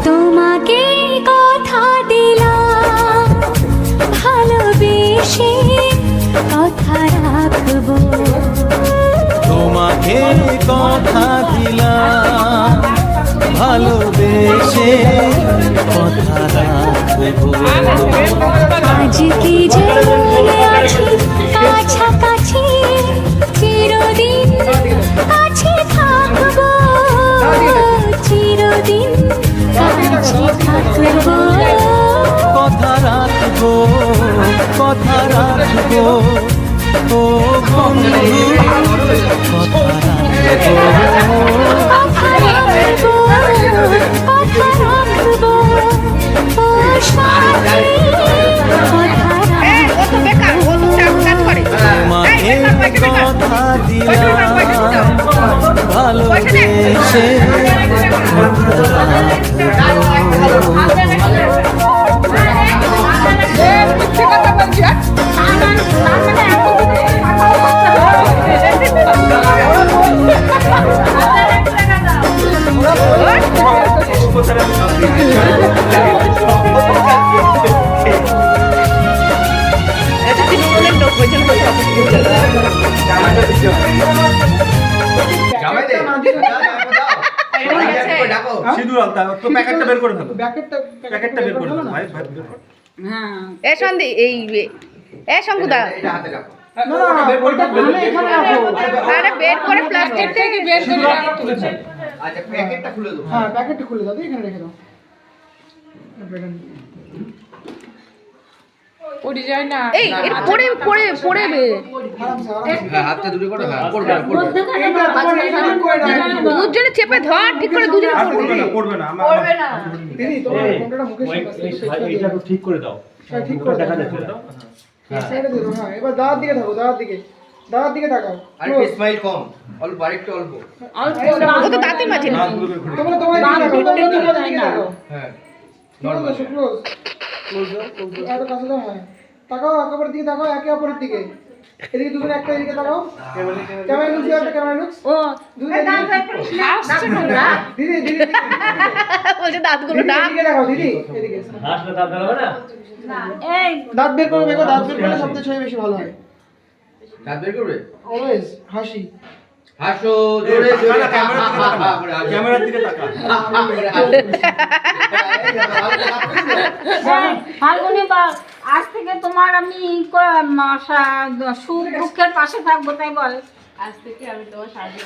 তোমাকে কথা দিলাম ভালোবেসে কথা রাখবো, তোমাকে কথা দিলাম ভালোবেসে কথা রাখবো। আজ কি যেমন আছি কাছাকাছি চিরদিন কাছে থাকবো, চিরদিন কাছে থাকবো। কথা রাখবো, কথা রাখবো, ও বন্ধু কথা রাখবো। কথা রাখবো, কথা রাখবো, ও সাথী কথা রাখবো। তোমাকে কথা দিলাম ভালোবেসে কথা সিঁদুর আলতা তো প্যাকেটটা বের করে ফেলো, প্যাকেটটা বের করে ফেলো ভাই ভাই বের করো। হ্যাঁ এ সন্ধি এই এ শঙ্কুদা এটা হাতে রাখো। আরে বের করে প্লাস্টিক থেকে বের করে আচ্ছা প্যাকেটটা খুলে দাও। হ্যাঁ প্যাকেটটা খুলে দাও, এখানে রেখে দাও। পড়ে যায় না এই এটা পড়ে পড়ে পড়ে হ্যাঁ হাতটা দূরে করো, হ্যাঁ পড়বে না পড়বে দুজনে চেপে ধর ঠিক করে দুজনে পড়বে না পড়বে না আমার পড়বে না দিদি তোমার ফোনটা মুখের সামনে এইটা তো ঠিক করে দাও, ঠিক করে দেখা যাচ্ছে তো। সাইডে দিও। হ্যাঁ এবার দাঁত দিকে থাকো, দাঁত দিকে, দাঁত দিকে তাকাও। আর একটু স্মাইল কম, অল্প আরেকটু অল্প। ও তো দাঁতের মাঝে না তোমরা তোমার দিকে তাকাও, তোমরা তোমার দিকে তাকাও। হ্যাঁ নরমাল ক্লোজ ক্লোজ আর কাছে দাও। হ্যাঁ তাকাও, একেবারে দিকে তাকাও, একে অপরের দিকে। এদিকে দুজনে একটা দিকে তাকাও। ক্যামেরা লুকস দাও, একটা ক্যামেরা লুকস। ও দুজনে হাসছে না দিদি দিদি বলছে দাঁতগুলো ডাক দিকে তাকাও দিদি, এদিকে। হাসলে দাঁত বেরোবে না, এই দাঁত বের করো, দেখো দাঁত বের করলে সবচেয়ে বেশি ভালো হয়। দাঁত বের করবে, অলওয়েজ হাসি। হাসো জোরে জোরে, ক্যামেরার দিকে তাকা। ফাল্গুনি বা আজ থেকে তোমার আমি সুখ দুঃখের পাশে থাকবো, তাই বল। আজ থেকে আমি তোমার সাহায্য